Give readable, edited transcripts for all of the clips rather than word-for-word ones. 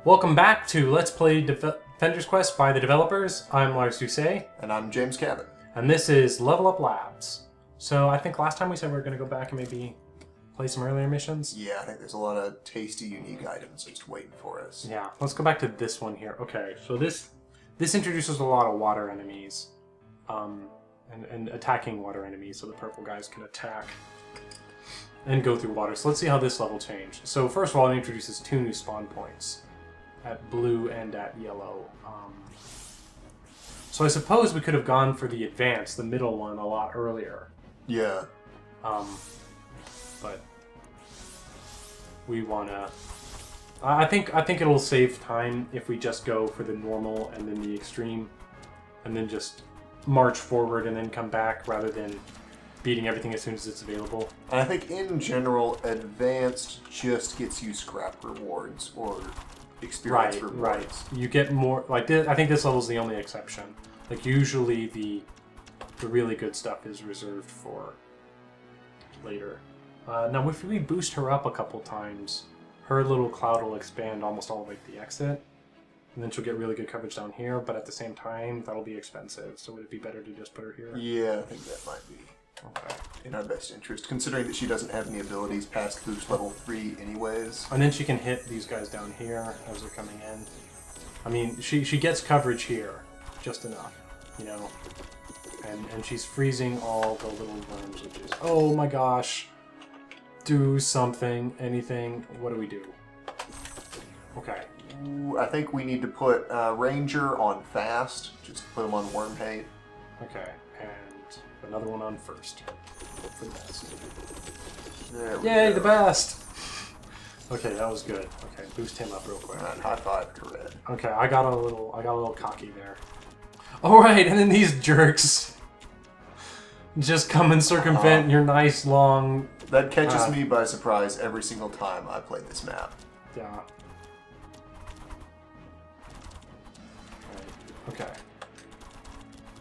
Welcome back to Let's Play Defender's Quest by the developers. I'm Lars and And I'm James Cabot. and this is Level Up Labs. So I think last time we said we were going to go back and maybe play some earlier missions. Yeah, I think there's a lot of tasty, unique items just waiting for us. Yeah, let's go back to this one here. Okay, so this introduces a lot of water enemies, and attacking water enemies, so the purple guys can attack and go through water. So let's see how this level changed. So first of all, it introduces 2 new spawn points, at blue and at yellow. So I suppose we could have gone for the advanced, the middle one, a lot earlier. Yeah. But we wanna. I think it'll save time if we just go for the normal and then the extreme, and then just march forward and then come back rather than beating everything as soon as it's available. And I think in general, advanced just gets you scrap rewards or experience rewards. Right. You get more. Like this, I think this level's the only exception. Like usually the really good stuff is reserved for later. Now if we boost her up a couple times, her little cloud will expand almost all the way to the exit. And then she'll get really good coverage down here, but at the same time, that'll be expensive. So would it be better to just put her here? Yeah, I think that might be in our best interest, considering that she doesn't have any abilities past boost level 3 anyways. And then she can hit these guys down here as they're coming in. I mean, she gets coverage here, just enough, you know? And she's freezing all the little worms, which is... Oh my gosh! Do something, anything. What do we do? Okay. Ooh, I think we need to put Ranger on fast, just put him on worm hate. Okay, and another one on first. Hope for the best. There we Yay, go. the best! Okay, that was good. Okay, boost him up real quick. Alright, high five to Red. Okay, I got a little cocky there. Alright, and then these jerks just come and circumvent your nice long... That catches me by surprise every single time I play this map. Yeah. Okay.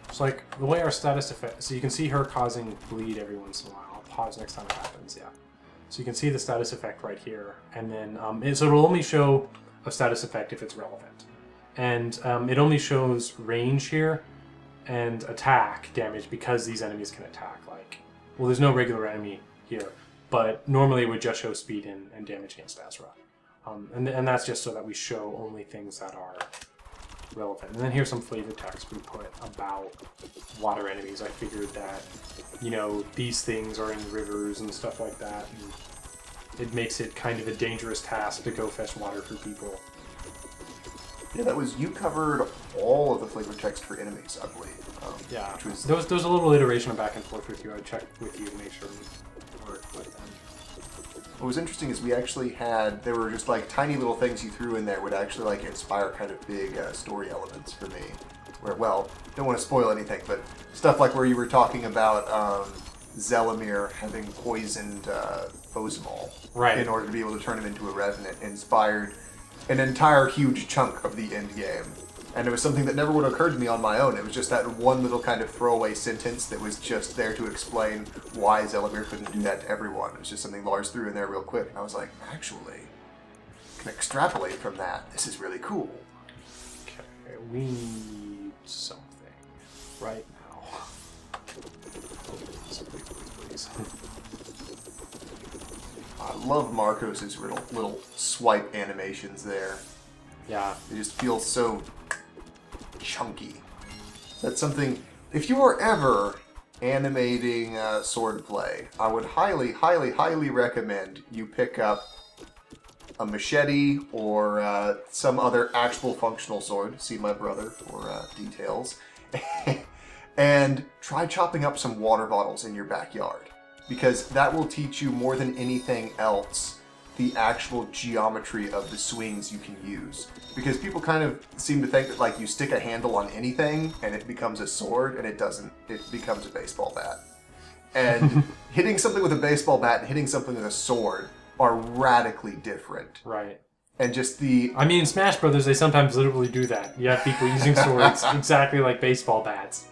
It's like the way our status effect. So you can see her causing bleed every once in a while. I'll pause next time it happens. Yeah. So you can see the status effect right here, and then so it'll only show a status effect if it's relevant, and it only shows range here and attack damage because these enemies can attack. Like, well, there's no regular enemy here, but normally it would just show speed and damage against Azra, and that's just so that we show only things that are relevant. And then here's some flavor text we put about water enemies. I figured that, you know, these things are in rivers and stuff like that, and it makes it kind of a dangerous task to go fetch water for people. Yeah, that was, you covered all of the flavor text for enemies, I believe. Yeah, which was, there was a little iteration of back and forth with you. I checked with you to make sure we worked with them. what was interesting is we actually had, there were just like tiny little things you threw in there would actually like inspire kind of big story elements for me. Where, well, don't want to spoil anything, but stuff like where you were talking about Zelamir having poisoned Ozmal in order to be able to turn him into a revenant inspired an entire huge chunk of the end game. And it was something that never would have occurred to me on my own. It was just that one little kind of throwaway sentence that was just there to explain why Zelamir couldn't do that to everyone. It was just something Lars threw in there real quick. And I was like, actually, I can extrapolate from that. This is really cool. Okay, we need something right now. Please. I love Marcos's little swipe animations there. Yeah. They just feel so chunky. That's something, if you are ever animating swordplay, I would highly, highly, highly recommend you pick up a machete or some other actual functional sword. See my brother for details. And try chopping up some water bottles in your backyard. Because that will teach you more than anything else the actual geometry of the swings you can use. Because people kind of seem to think that like you stick a handle on anything and it becomes a sword, and it doesn't. It becomes a baseball bat. And hitting something with a baseball bat and hitting something with a sword are radically different. Right. And just the... I mean, in Smash Brothers, they sometimes literally do that. You have people using swords exactly like baseball bats.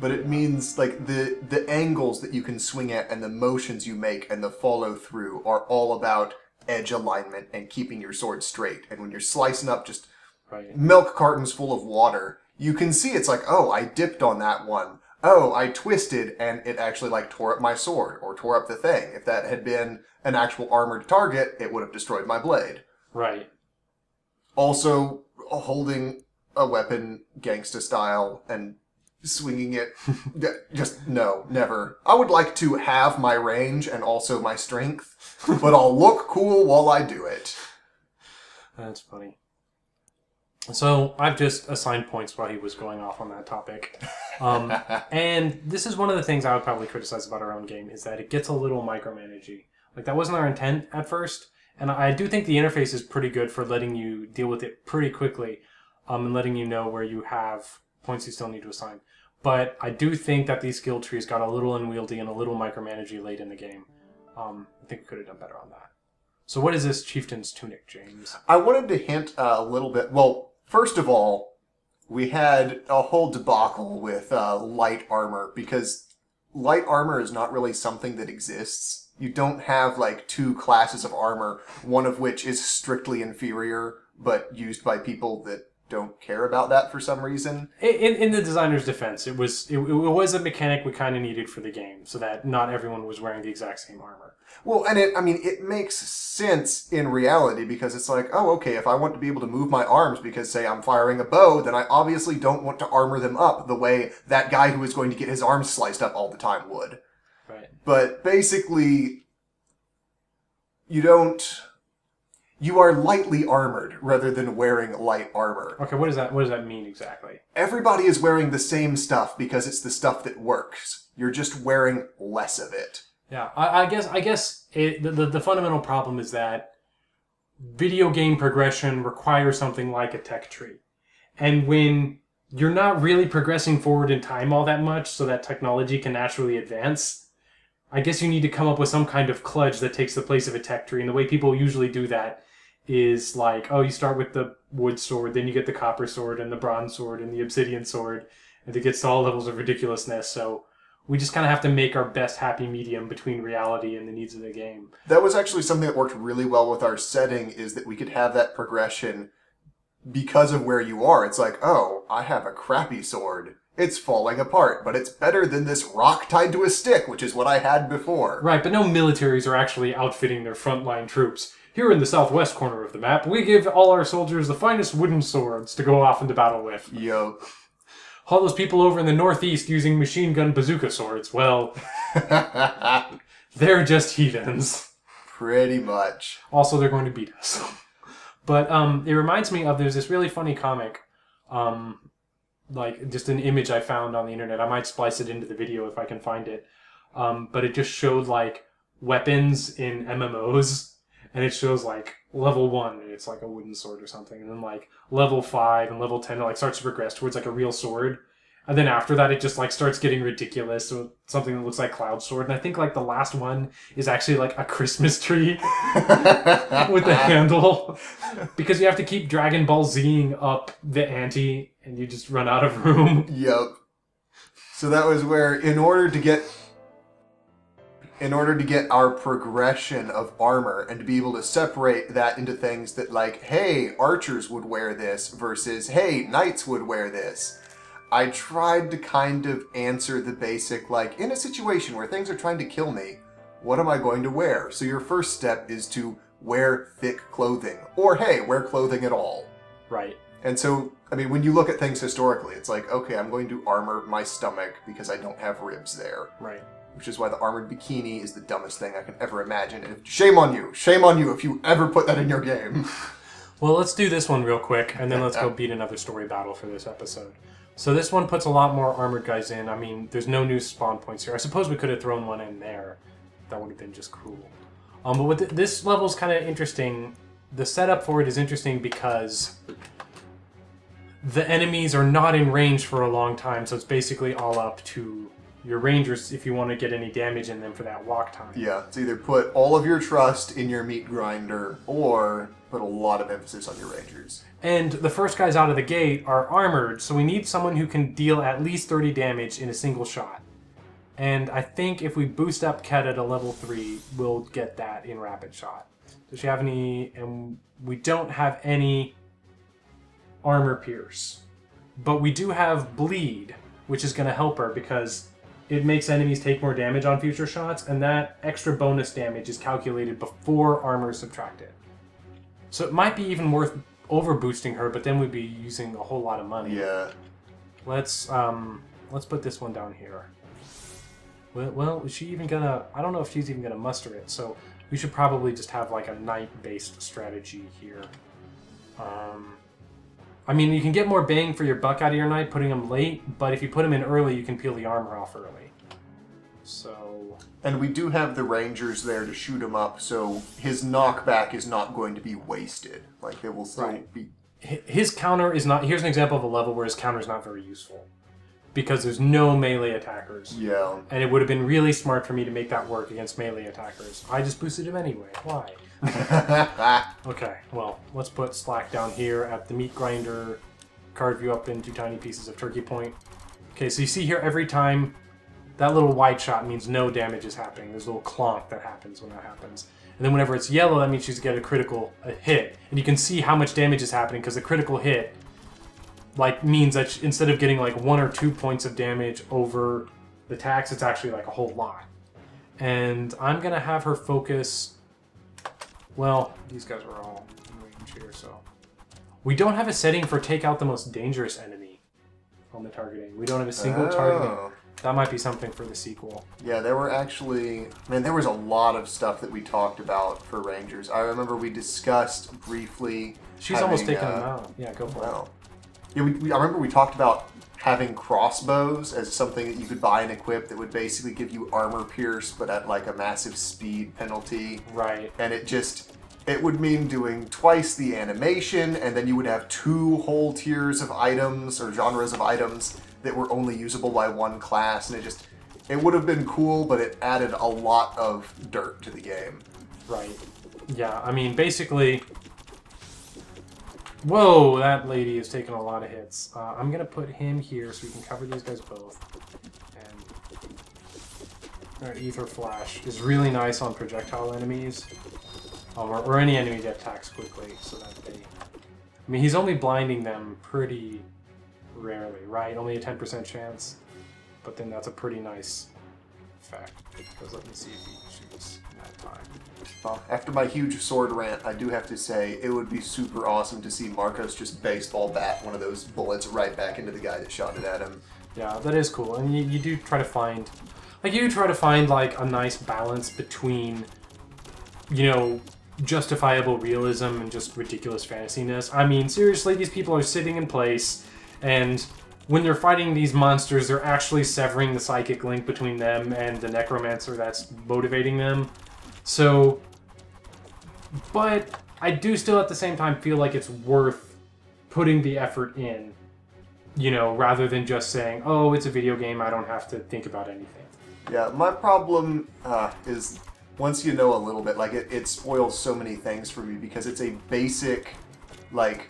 But it means like the angles that you can swing at and the motions you make and the follow through are all about edge alignment and keeping your sword straight. And when you're slicing up just Right. milk cartons full of water, you can see it's like, oh, I dipped on that one. Oh, I twisted and it actually like tore up my sword or tore up the thing. If that had been an actual armored target, it would have destroyed my blade. Right. Also, holding a weapon gangsta style and swinging it, just no, never. I would like to have my range and also my strength, but I'll look cool while I do it. That's funny. So I've just assigned points while he was going off on that topic. And this is one of the things I would probably criticize about our own game, is that it gets a little micromanagey. Like, that wasn't our intent at first. And I do think the interface is pretty good for letting you deal with it pretty quickly, and letting you know where you have points you still need to assign. But I do think that these skill trees got a little unwieldy and a little micromanagey late in the game. I think we could have done better on that. So what is this Chieftain's Tunic, James? I wanted to hint a little bit. Well, first of all, we had a whole debacle with light armor, because light armor is not really something that exists. You don't have like two classes of armor, one of which is strictly inferior, but used by people that don't care about that for some reason. In the designer's defense, it was a mechanic we kind of needed for the game, so that not everyone was wearing the exact same armor. Well, and it makes sense in reality, because it's like, oh, okay, if I want to be able to move my arms because, say, I'm firing a bow, then I obviously don't want to armor them up the way that guy who is going to get his arms sliced up all the time would. Right. But basically, you are lightly armored rather than wearing light armor. Okay, what does that mean exactly? Everybody is wearing the same stuff because it's the stuff that works. You're just wearing less of it. Yeah, I guess the fundamental problem is that video game progression requires something like a tech tree. And when you're not really progressing forward in time all that much so that technology can naturally advance, I guess you need to come up with some kind of kludge that takes the place of a tech tree. And the way people usually do that is like, oh, you start with the wood sword, then you get the copper sword and the bronze sword and the obsidian sword, and it gets to all levels of ridiculousness. So we just kind of have to make our best happy medium between reality and the needs of the game. That was actually something that worked really well with our setting, is that we could have that progression because of where you are. It's like, oh, I have a crappy sword. It's falling apart, but it's better than this rock tied to a stick, which is what I had before. Right, but no militaries are actually outfitting their frontline troops. Here in the southwest corner of the map, we give all our soldiers the finest wooden swords to go off into battle with. Yo. All those people over in the northeast using machine gun bazooka swords, well, they're just heathens. Pretty much. Also, they're going to beat us. But it reminds me of, there's this really funny comic, like just an image I found on the internet. I might splice it into the video if I can find it. But it just showed like weapons in MMOs. And it shows like level 1, and it's like a wooden sword or something. And then like level 5 and level 10, it like starts to progress towards like a real sword. And then after that, it just like starts getting ridiculous. So something that looks like Cloud Sword. And I think like the last one is actually like a Christmas tree with the handle. Because you have to keep Dragon Ball Zing up the ante, and you just run out of room. Yep. So that was where, in order to get our progression of armor and to be able to separate that into things that like, hey, archers would wear this versus, hey, knights would wear this, I tried to kind of answer the basic, like, in a situation where things are trying to kill me, what am I going to wear? So your first step is to wear thick clothing. Or, hey, wear clothing at all. Right. And so, I mean, when you look at things historically, it's like, okay, I'm going to armor my stomach because I don't have ribs there. Right. Which is why the armored bikini is the dumbest thing I can ever imagine. And shame on you if you ever put that in your game. Well, let's do this one real quick, and then let's go beat another story battle for this episode. So this one puts a lot more armored guys in. I mean, there's no new spawn points here. I suppose we could have thrown one in there. That would have been just cruel. But with this level's kind of interesting. The setup for it is interesting because the enemies are not in range for a long time, so it's basically all up to your rangers if you want to get any damage in them for that walk time. Yeah, it's either put all of your trust in your meat grinder or put a lot of emphasis on your rangers. And the first guys out of the gate are armored, so we need someone who can deal at least 30 damage in a single shot. And I think if we boost up Keta to level 3, we'll get that in rapid shot. Does she have any? And we don't have any armor pierce. But we do have bleed, which is going to help her because it makes enemies take more damage on future shots, and that extra bonus damage is calculated before armor is subtracted. So it might be even worth overboosting her, but then we'd be using a whole lot of money. Yeah. Let's put this one down here. Well, is she even gonna... I don't know if she's even gonna muster it, so we should probably just have like a knight-based strategy here. I mean, you can get more bang for your buck out of your knight putting him late, but if you put him in early, you can peel the armor off early. So... And we do have the rangers there to shoot him up, so his knockback is not going to be wasted. Like, they will still be... His counter is not... Here's an example of a level where his counter is not very useful. Because there's no melee attackers. Yeah. And it would have been really smart for me to make that work against melee attackers. I just boosted him anyway. Why? Okay, well, let's put Slack down here at the meat grinder. Carve you up into tiny pieces of turkey point. Okay, so you see here every time that little white shot means no damage is happening. There's a little clonk that happens when that happens. And then whenever it's yellow, that means she's get a hit. And you can see how much damage is happening because the critical hit means that instead of getting like 1 or 2 points of damage over the tax, it's actually like a whole lot. And I'm gonna have her focus. Well, these guys are all in range here, so we don't have a setting for take out the most dangerous enemy on the targeting. We don't have a single targeting. That might be something for the sequel. Yeah, there were actually... Man, there was a lot of stuff that we talked about for Rangers. I remember we discussed briefly... She's almost taken them out. Yeah, go for it. Yeah, I remember we talked about having crossbows as something that you could buy and equip that would basically give you armor pierce, but at like a massive speed penalty. Right. And it would mean doing twice the animation, and then you would have 2 whole tiers of items or genres of items that were only usable by one class, and it would have been cool, but it added a lot of dirt to the game. Right. Yeah, I mean, basically... Whoa, that lady is taking a lot of hits. I'm going to put him here so we can cover these guys both. And that Ether Flash is really nice on projectile enemies. Or any enemy that attacks quickly, so that they... I mean, he's only blinding them pretty rarely, right? Only a 10% chance. But then that's a pretty nice effect. Because let me see if he shoots in that time. After my huge sword rant, I do have to say it would be super awesome to see Marcos just baseball bat one of those bullets right back into the guy that shot it at him. Yeah, that is cool. And you do try to find... Like, you try to find, like, a nice balance between, you know, justifiable realism and just ridiculous fantasyness. I mean, seriously, these people are sitting in place, and when they're fighting these monsters, they're actually severing the psychic link between them and the necromancer that's motivating them. So, but I do still at the same time feel like it's worth putting the effort in, you know, rather than just saying, oh, it's a video game, I don't have to think about anything. Yeah, my problem is once you know a little bit, like it spoils so many things for me because it's a basic, like,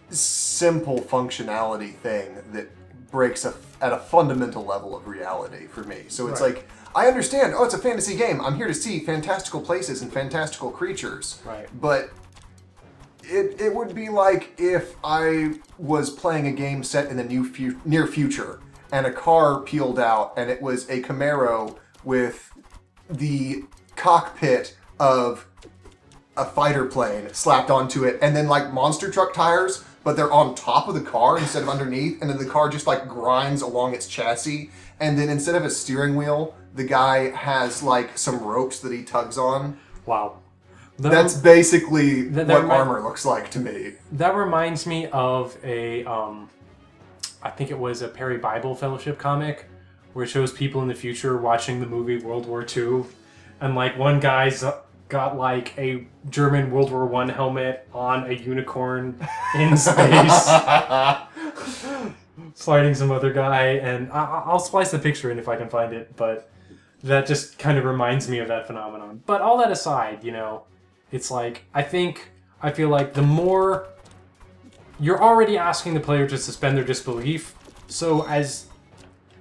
simple functionality thing that breaks at a fundamental level of reality for me. So it's like, I understand, oh, it's a fantasy game. I'm here to see fantastical places and fantastical creatures. Right. But it would be like if I was playing a game set in the near future and a car peeled out and it was a Camaro with the cockpit of a fighter plane slapped onto it and then like monster truck tires, but they're on top of the car instead of underneath, and then the car just like grinds along its chassis, and then instead of a steering wheel, the guy has like some ropes that he tugs on. Wow. That's basically what armor looks like to me. That reminds me of a, I think it was a Perry Bible Fellowship comic, where it shows people in the future watching the movie World War II, and like one guy's got like a German World War I helmet on a unicorn in space, fighting some other guy, and I'll splice the picture in if I can find it, but that just kind of reminds me of that phenomenon. But all that aside, you know, it's like, I feel like the more you're already asking the player to suspend their disbelief, so as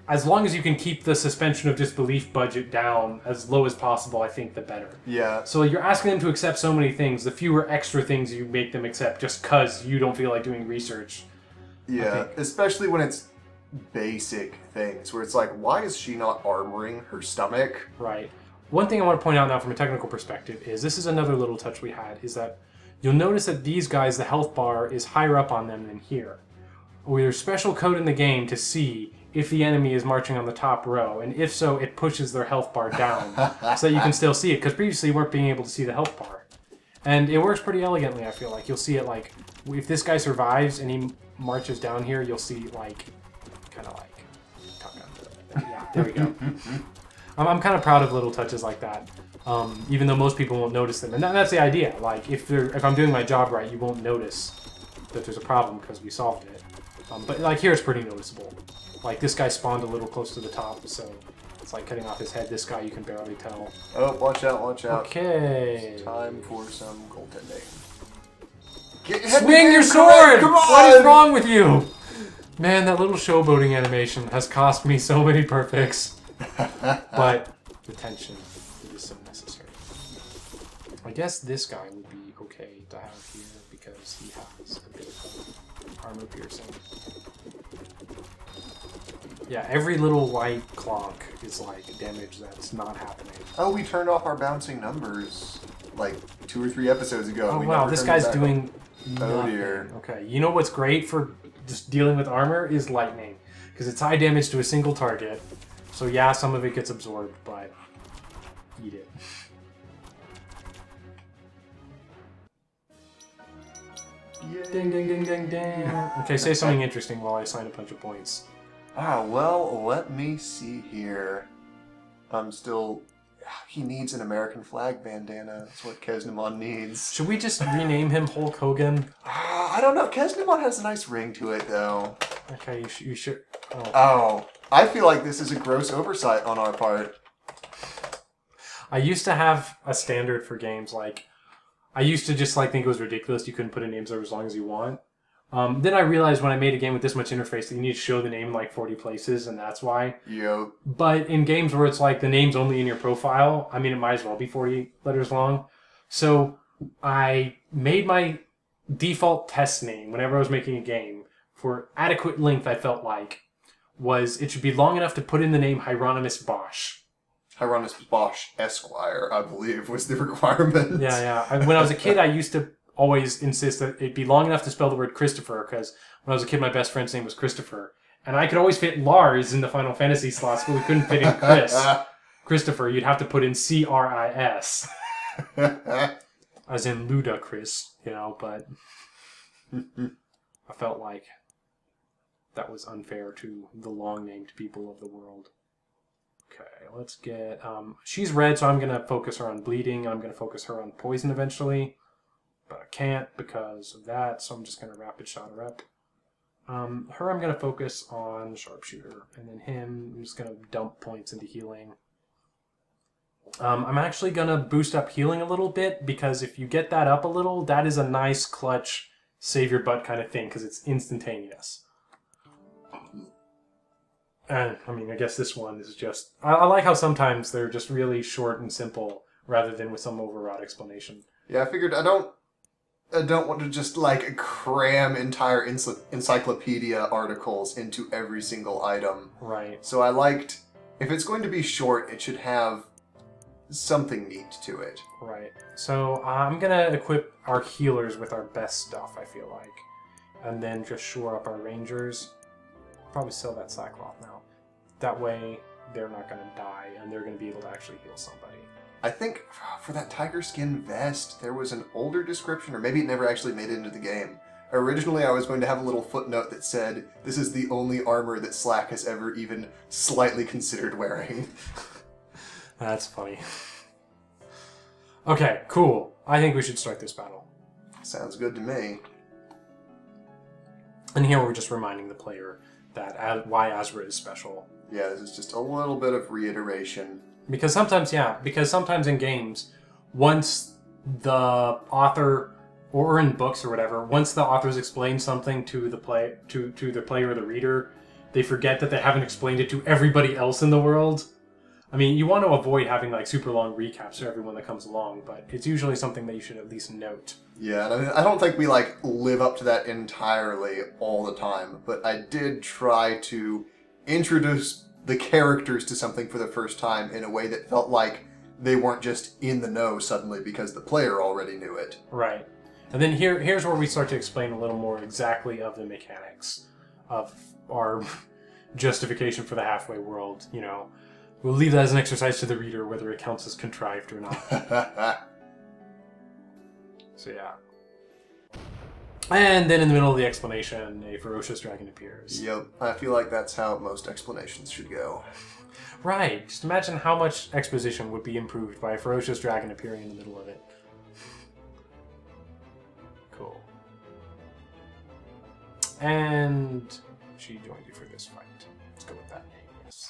as long as you can keep the suspension of disbelief budget down as low as possible, I think the better. Yeah. So you're asking them to accept so many things. The fewer extra things you make them accept just because you don't feel like doing research. Yeah, especially when it's basic things where it's like, why is she not armoring her stomach? Right. One thing I want to point out now from a technical perspective is this is another little touch we had, is that you'll notice that these guys, the health bar is higher up on them than here. There's special code in the game to see if the enemy is marching on the top row, and if so, it pushes their health bar down so that you can still see it, because previously you weren't being able to see the health bar. And it works pretty elegantly, I feel like. You'll see it like, if this guy survives and he marches down here, you'll see like, kind of like, yeah, there we go. I'm kind of proud of little touches like that, even though most people won't notice them. And that's the idea. Like, if I'm doing my job right, you won't notice that there's a problem because we solved it. But like here, it's pretty noticeable. Like this guy spawned a little close to the top, so it's like cutting off his head. This guy you can barely tell. Oh, watch out, watch out. Okay. It's time for some goaltending. Swing your sword! Come on! What is wrong with you? Man, that little showboating animation has cost me so many perfects. But the tension is so necessary. I guess this guy would be okay to have here because he has a bit of armor piercing. Yeah, every little white clonk is like damage that's not happening. Oh, we turned off our bouncing numbers like 2 or 3 episodes ago. Oh wow, this guy's doing nothing. Oh dear. Okay, you know what's great for just dealing with armor is lightning. Because it's high damage to a single target. So yeah, some of it gets absorbed, but eat it. Yay. Ding, ding, ding, ding, ding. Okay, say something interesting while I assign a bunch of points. Ah, well, let me see here. I'm still... He needs an American flag bandana. That's what Kesnamon needs. Should we just rename him Hulk Hogan? I don't know. Kesnamon has a nice ring to it, though. Okay, you should... Oh, I feel like this is a gross oversight on our part. I used to have a standard for games, like... I used to just like think it was ridiculous you couldn't put in names there as long as you want. Then I realized when I made a game with this much interface that you need to show the name in like 40 places, and that's why. Yo. But in games where it's like the name's only in your profile, I mean, it might as well be 40 letters long. So I made my default test name whenever I was making a game for adequate length, I felt like, was it should be long enough to put in the name Hieronymus Bosch. Hieronymus Bosch Esquire, I believe, was the requirement. Yeah. When I was a kid, I used to always insist that it be long enough to spell the word Christopher, because when I was a kid, my best friend's name was Christopher. And I could always fit Lars in the Final Fantasy slots, but we couldn't fit in Christopher, you'd have to put in C-R-I-S. As in Ludacris, you know, but I felt like that was unfair to the long-named people of the world. Okay, let's get... she's red, so I'm going to focus her on bleeding. I'm going to focus her on poison eventually. But I can't because of that, so I'm just going to rapid shot her up. Her I'm going to focus on sharpshooter. And then him, I'm just going to dump points into healing. I'm actually going to boost up healing a little bit, because if you get that up a little, that is a nice clutch, save your butt kind of thing, because it's instantaneous. And, I mean, I guess this one is just... I like how sometimes they're just really short and simple, rather than with some overwrought explanation. Yeah, I figured I don't want to just, like, cram entire encyclopedia articles into every single item. Right. So I liked... If it's going to be short, it should have something neat to it. Right. So I'm going to equip our healers with our best stuff, I feel like. And then just shore up our rangers. Probably sell that sackcloth now. That way, they're not going to die, and they're going to be able to actually heal somebody. I think for that tiger skin vest, there was an older description, or maybe it never actually made it into the game. Originally, I was going to have a little footnote that said, this is the only armor that Slack has ever even slightly considered wearing. That's funny. Okay, cool. I think we should start this battle. Sounds good to me. And here we're just reminding the player that why Azra is special. Yeah, this is just a little bit of reiteration. Because sometimes in games, once the author, or in books or whatever, once the authors explain something to the player or the reader, they forget that they haven't explained it to everybody else in the world. I mean, you want to avoid having like super long recaps for everyone that comes along, but it's usually something that you should at least note. Yeah, and I mean, I don't think we like live up to that entirely all the time, but I did try to introduce the characters to something for the first time in a way that felt like they weren't just in the know suddenly because the player already knew it. Right. And then here's where we start to explain a little more exactly of the mechanics of our justification for the halfway world, you know. We'll leave that as an exercise to the reader, whether it counts as contrived or not. So yeah. And then in the middle of the explanation, a ferocious dragon appears. Yep, I feel like that's how most explanations should go. Right. Just imagine how much exposition would be improved by a ferocious dragon appearing in the middle of it. Cool. And she joined you for this fight. Let's go with that name, yes.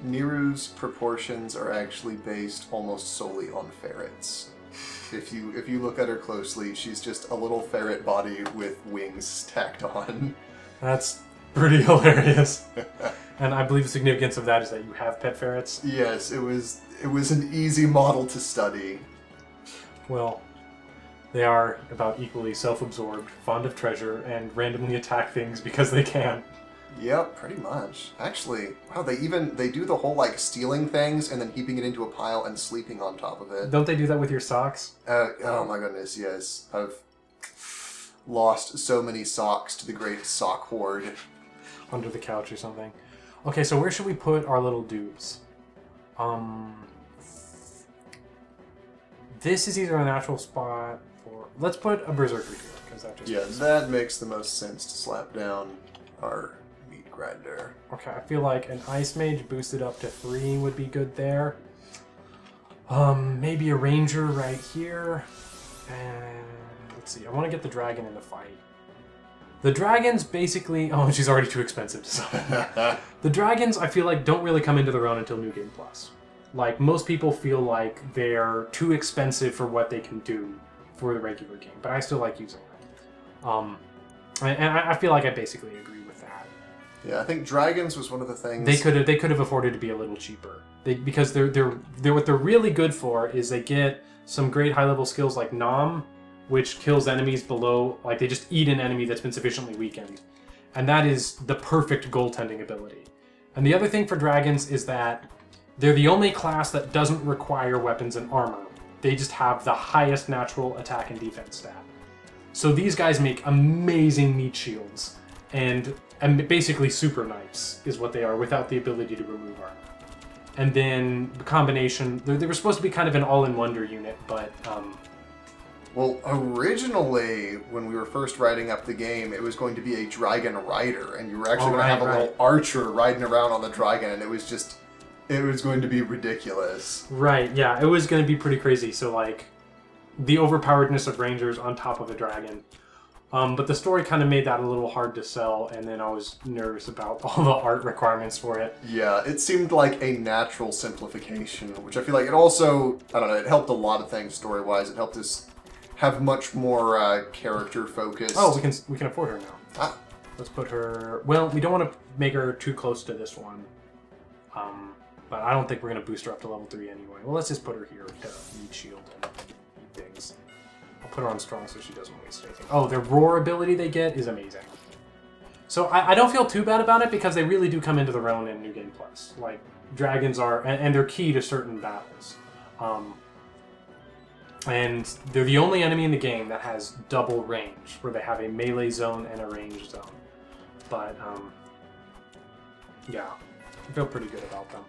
Niru's proportions are actually based almost solely on ferrets. If you look at her closely, she's just a little ferret body with wings tacked on. That's pretty hilarious. And I believe the significance of that is that you have pet ferrets. Yes, it was an easy model to study. Well, they are about equally self-absorbed, fond of treasure, and randomly attack things because they can. Yep, pretty much. Actually, wow, they do the whole like stealing things and then heaping it into a pile and sleeping on top of it. Don't they do that with your socks? Oh my goodness, yes. I've lost so many socks to the great sock hoard. Under the couch or something. Okay, so where should we put our little dudes? This is either a natural spot for... Let's put a berserker here, because that just... Yeah, that makes the most sense to slap down our meat grinder. Okay, I feel like an ice mage boosted up to 3 would be good there. Maybe a ranger right here. And let's see, I want to get the dragon in the fight. The dragons basically... Oh, she's already too expensive to summon. The dragons, I feel like, don't really come into their own until New Game Plus. Like, most people feel like they're too expensive for what they can do for the regular game, but I still like using them. And I feel like I basically agree with that. Yeah, I think dragons was one of the things... They could have afforded to be a little cheaper. Because they're what they're really good for is they get some great high-level skills like Nom, which kills enemies below, like they just eat an enemy that's been sufficiently weakened. And that is the perfect goaltending ability. And the other thing for dragons is that they're the only class that doesn't require weapons and armor. They just have the highest natural attack and defense stat. So these guys make amazing meat shields, and basically super knives is what they are without the ability to remove armor. And then the combination, they were supposed to be kind of an all-in-wonder unit, but... Well, originally, when we were first writing up the game, it was going to be a dragon rider, and you were actually going to have a little archer riding around on the dragon, and it was going to be ridiculous. Right, yeah, it was going to be pretty crazy, so like, the overpoweredness of rangers on top of a dragon. But the story kind of made that a little hard to sell, and then I was nervous about all the art requirements for it. Yeah, it seemed like a natural simplification, which I feel like it also, I don't know, it helped a lot of things story-wise. It helped us have much more character focus. Oh, we can afford her now. Ah. Let's put her... Well, we don't want to make her too close to this one. But I don't think we're going to boost her up to level 3 anyway. Well, let's just put her here to need shield and eat things. I'll put her on strong so she doesn't waste anything. Oh, their roar ability they get is amazing. So I don't feel too bad about it because they really do come into their own in New Game Plus. Like, dragons are... And they're key to certain battles. And they're the only enemy in the game that has double range, where they have a melee zone and a range zone. But, yeah, I feel pretty good about them.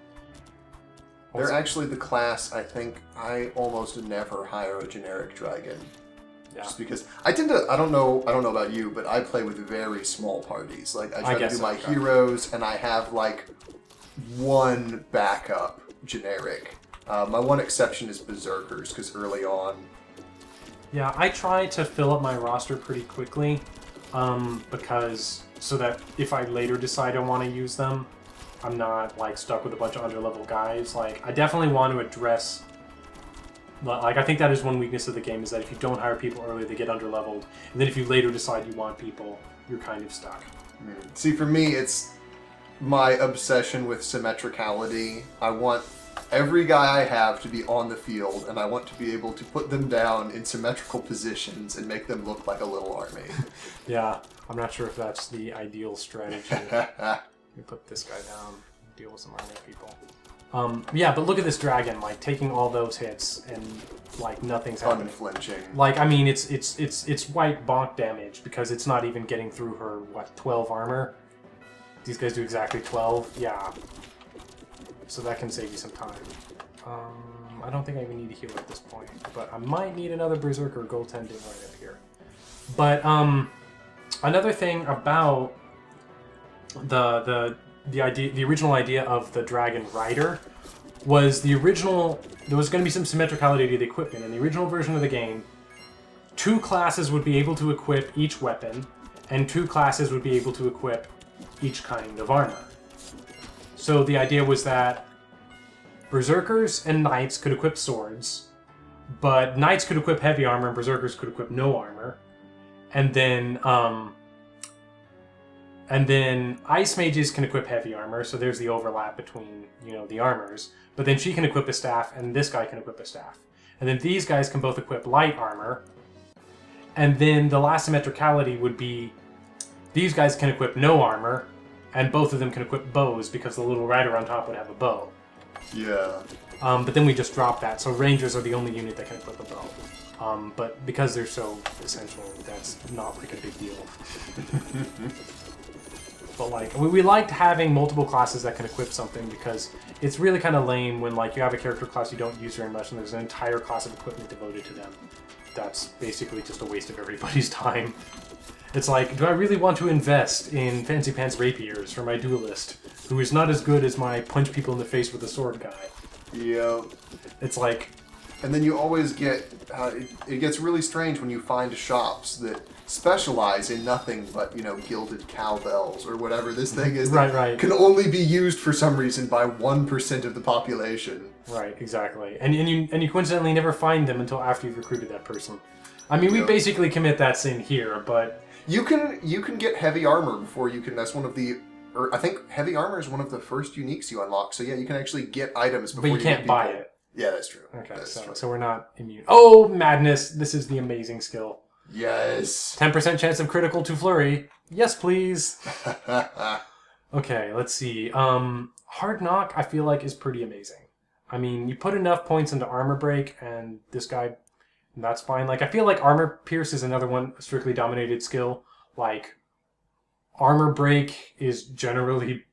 They're actually the class I think I almost never hire a generic dragon. Yeah. Just because I tend to, I don't know about you, but I play with very small parties. Like I try to do my heroes, and I have like one backup generic. My one exception is berserkers, because early on. Yeah, I try to fill up my roster pretty quickly, because so that if I later decide I want to use them, I'm not like stuck with a bunch of underlevel guys. Like I definitely want to address. Like I think that is one weakness of the game, is that if you don't hire people early, they get underleveled, and then if you later decide you want people, you're kind of stuck. See, for me, it's my obsession with symmetricality. I want every guy I have to be on the field, and I want to be able to put them down in symmetrical positions and make them look like a little army. Yeah, I'm not sure if that's the ideal strategy. Let me put this guy down, deal with some army people. Yeah, but look at this dragon, like, taking all those hits, and, like, nothing's happening. Unflinching. Like, I mean, it's white bonk damage, because it's not even getting through her, what, 12 armor? These guys do exactly 12? Yeah. So that can save you some time. I don't think I even need a healer at this point, but I might need another Berserker goaltending right up here. But, another thing about the original idea of the Dragon Rider was there was going to be some symmetricality to the equipment. In the original version of the game, 2 classes would be able to equip each weapon, and 2 classes would be able to equip each kind of armor. So the idea was that Berserkers and Knights could equip swords, but Knights could equip heavy armor and Berserkers could equip no armor. And then Ice Mages can equip heavy armor, so there's the overlap between, you know, the armors. But then she can equip a staff, and this guy can equip a staff. And then these guys can both equip light armor. And then the last symmetricality would be these guys can equip no armor, and both of them can equip bows because the little rider on top would have a bow. Yeah. But then we just drop that, so Rangers are the only unit that can equip a bow. But because they're so essential, that's not like a big deal. But like, we liked having multiple classes that can equip something because it's really kind of lame when like you have a character class you don't use very much and there's an entire class of equipment devoted to them. That's basically just a waste of everybody's time. It's like, do I really want to invest in Fancy Pants Rapiers for my duelist, who is not as good as my punch people in the face with a sword guy? Yeah. It's like... And then you always get... it gets really strange when you find shops that specialize in nothing but, you know, gilded cowbells or whatever this thing is that right. can only be used for some reason by 1% of the population. Right, exactly. And you coincidentally never find them until after you've recruited that person. I mean, we basically commit that sin here, but... You can get heavy armor before you can... That's one of the... Or I think heavy armor is one of the first uniques you unlock. So yeah, you can actually get items before you can't buy it. Yeah, that's true. Okay, so we're not immune. Oh, madness! This is the amazing skill. Yes. 10% chance of critical to flurry. Yes, please. Okay, let's see. Hard Knock, I feel like, is pretty amazing. I mean, you put enough points into Armor Break, and this guy, that's fine. Like, I feel like Armor Pierce is another one, strictly dominated skill. Like, Armor Break is generally,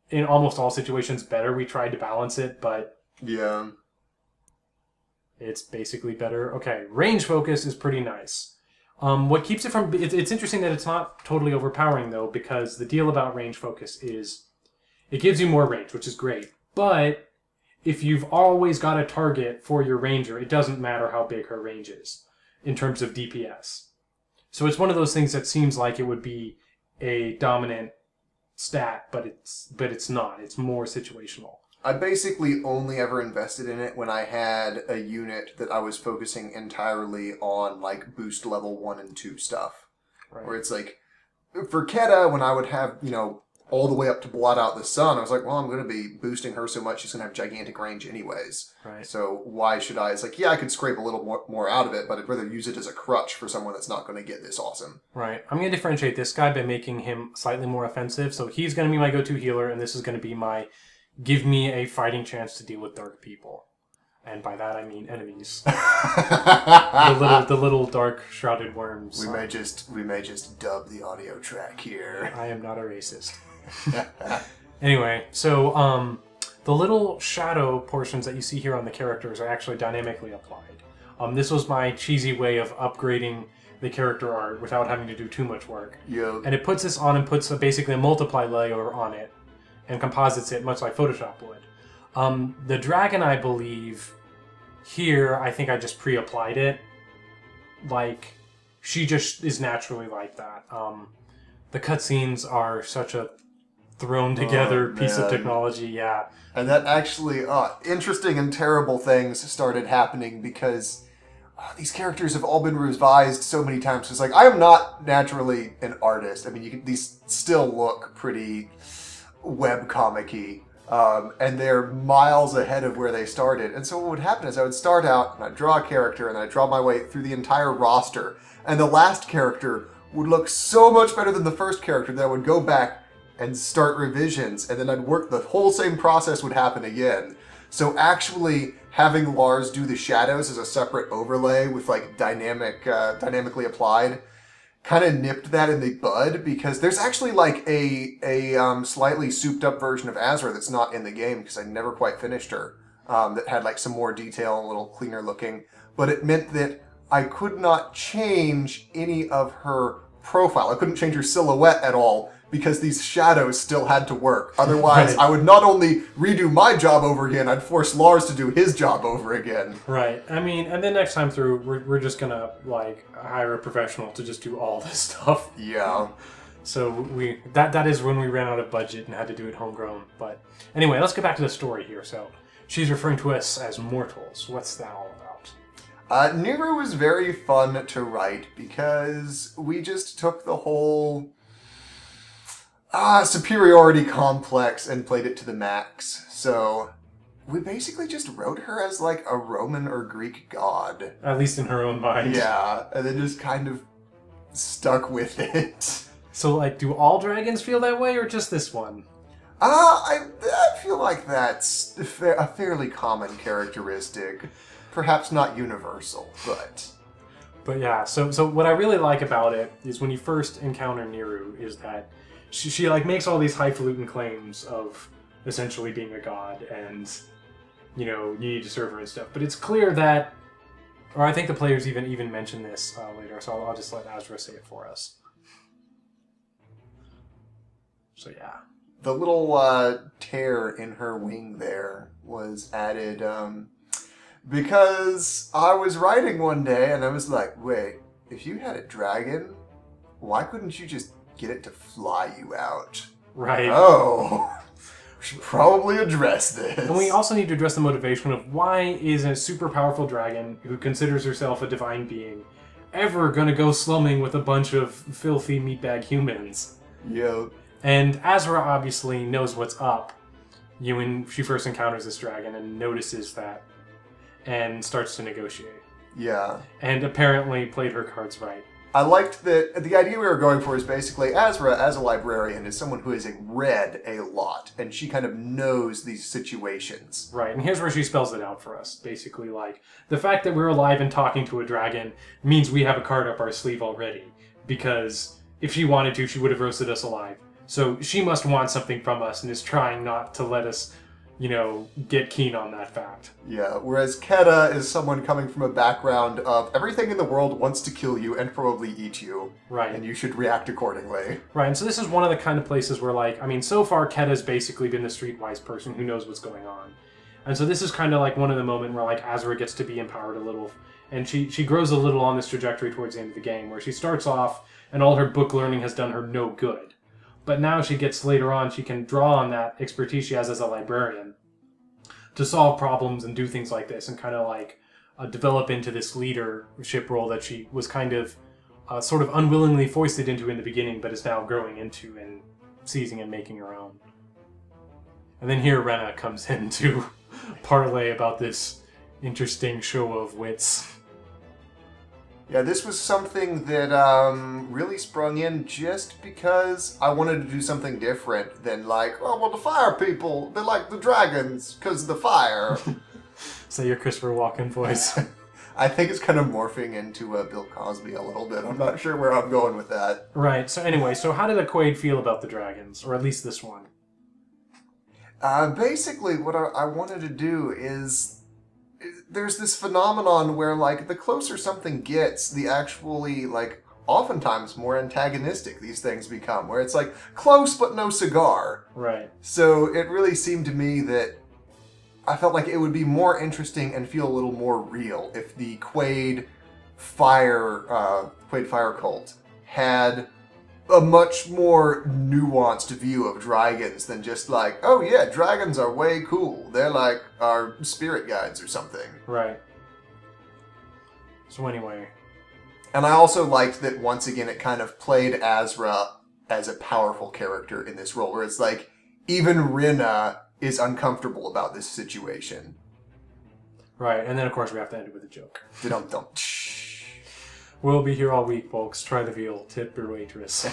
in almost all situations, better. We tried to balance it, but... Yeah. It's basically better. Okay, range focus is pretty nice. What keeps it from... It's interesting that it's not totally overpowering, though, because the deal about range focus is it gives you more range, which is great. But if you've always got a target for your ranger, it doesn't matter how big her range is in terms of DPS. So it's one of those things that seems like it would be a dominant stat, but it's not. It's more situational. I basically only ever invested in it when I had a unit that I was focusing entirely on, like, boost level 1 and 2 stuff. Right. Where it's like, for Keta, when I would have, you know, all the way up to blot out the sun, I was like, well, I'm going to be boosting her so much, she's going to have gigantic range anyways. Right. So why should I? It's like, yeah, I could scrape a little more out of it, but I'd rather use it as a crutch for someone that's not going to get this awesome. Right. I'm going to differentiate this guy by making him slightly more offensive. So he's going to be my go-to healer, and this is going to be my... Give me a fighting chance to deal with dark people. And by that I mean enemies. the little dark shrouded worms. We may just dub the audio track here. I am not a racist. Anyway, so the little shadow portions that you see here on the characters are actually dynamically applied. This was my cheesy way of upgrading the character art without having to do too much work. Yep. And it puts this on and puts basically a multiply layer on it. And composites it much like Photoshop would. The dragon, I believe, here, I think I just pre-applied it. Like, she just is naturally like that. The cutscenes are such a thrown-together piece of technology, yeah. And that actually, interesting and terrible things started happening because these characters have all been revised so many times. It's like, I am not naturally an artist. I mean, these still look pretty... webcomic-y. And they're miles ahead of where they started. And so what would happen is I would start out and I'd draw a character and I'd draw my way through the entire roster. And the last character would look so much better than the first character that I would go back and start revisions. And then I'd work, the whole same process would happen again. So actually having Lars do the shadows as a separate overlay with like dynamically applied kind of nipped that in the bud, because there's actually like a slightly souped up version of Azra that's not in the game because I never quite finished her, that had like some more detail and a little cleaner looking, but it meant that I could not change any of her profile. I couldn't change her silhouette at all because these shadows still had to work. Otherwise, I would not only redo my job over again, I'd force Lars to do his job over again. Right. I mean, and then next time through, we're just gonna, like, hire a professional to just do all this stuff. Yeah. So that is when we ran out of budget and had to do it homegrown. But anyway, let's get back to the story here. So she's referring to us as mortals. What's that all about? Nero was very fun to write because we just took the whole superiority complex and played it to the max. So we basically just wrote her as like a Roman or Greek god. At least in her own mind. Yeah, and then just kind of stuck with it. So, like, do all dragons feel that way or just this one? I feel like that's a fairly common characteristic. Perhaps not universal, but... But yeah, so what I really like about it is when you first encounter Niru is that she like makes all these highfalutin claims of essentially being a god and, you know, you need to serve her and stuff. But it's clear that, or I think the players even mention this later, so I'll just let Azra say it for us. So yeah. The little tear in her wing there was added because I was writing one day and I was like, wait, if you had a dragon, why couldn't you just get it to fly you out? Right. Oh, we should probably address this. And we also need to address the motivation of why is a super powerful dragon who considers herself a divine being ever gonna go slumming with a bunch of filthy meatbag humans? Yep. And Azra obviously knows what's up when she first encounters this dragon and notices that and starts to negotiate. Yeah. And apparently played her cards right. I liked that the idea we were going for is basically Azra, as a librarian, is someone who has read a lot, and she kind of knows these situations. Right, and here's where she spells it out for us. Basically, like, the fact that we're alive and talking to a dragon means we have a card up our sleeve already. Because if she wanted to, she would have roasted us alive. So she must want something from us and is trying not to let us, you know, get keen on that fact. Yeah, whereas Keta is someone coming from a background of everything in the world wants to kill you and probably eat you. Right. And you should react accordingly. Right, and so this is one of the kind of places where, like, I mean, so far Keta's basically been the streetwise person who knows what's going on. And so this is kind of like one of the moments where, like, Azra gets to be empowered a little, and she grows a little on this trajectory towards the end of the game, where she starts off and all her book learning has done her no good. But now she gets, later on, she can draw on that expertise she has as a librarian to solve problems and do things like this and kind of like develop into this leadership role that she was kind of sort of unwillingly foisted into in the beginning, but is now growing into and seizing and making her own. And then here Rena comes in to parlay about this interesting show of wits. Yeah, this was something that really sprung in just because I wanted to do something different than like, oh, well, the fire people, they like the dragons because of the fire. Say your Christopher Walken voice. I think it's kind of morphing into Bill Cosby a little bit. I'm not sure where I'm going with that. Right, so anyway, so how did Quaid feel about the dragons? Or at least this one? Basically, what I wanted to do is... There's this phenomenon where, like, the closer something gets, the actually, like, oftentimes more antagonistic these things become. Where it's, like, close but no cigar. Right. So it really seemed to me that I felt like it would be more interesting and feel a little more real if the Quaid Fire Cult had a much more nuanced view of dragons than just like, oh yeah, dragons are way cool. They're like our spirit guides or something. Right. So anyway. And I also liked that once again it kind of played Azra as a powerful character in this role, where it's like, even Rinna is uncomfortable about this situation. Right, and then of course we have to end it with a joke. Dum-dum. We'll be here all week, folks. Try the veal. Tip your waitress.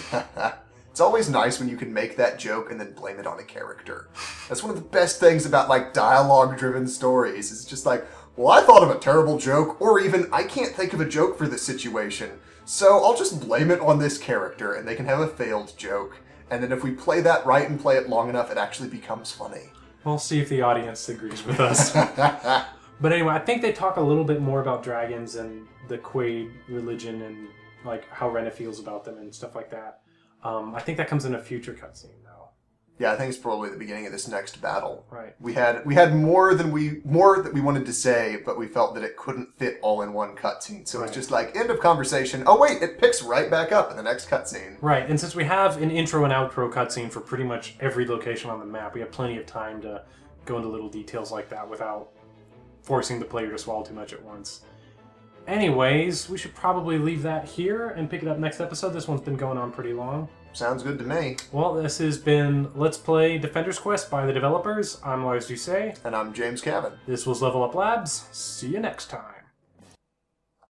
It's always nice when you can make that joke and then blame it on a character. That's one of the best things about, like, dialogue-driven stories. It's just like, well, I thought of a terrible joke, or even, I can't think of a joke for this situation, so I'll just blame it on this character, and they can have a failed joke. And then if we play that right and play it long enough, it actually becomes funny. We'll see if the audience agrees with us. But anyway, I think they talk a little bit more about dragons and the Quaid religion and like how Renna feels about them and stuff like that. I think that comes in a future cutscene, though. Yeah, I think it's probably the beginning of this next battle. Right. We had more that we wanted to say, but we felt that it couldn't fit all in one cutscene. So it's just like end of conversation. Oh wait, it picks right back up in the next cutscene. Right, and since we have an intro and outro cutscene for pretty much every location on the map, we have plenty of time to go into little details like that without forcing the player to swallow too much at once. Anyways, we should probably leave that here and pick it up next episode. This one's been going on pretty long. Sounds good to me. Well, this has been Let's Play Defender's Quest by the developers. I'm Lars and James. And I'm James Cavan. This was Level Up Labs. See you next time.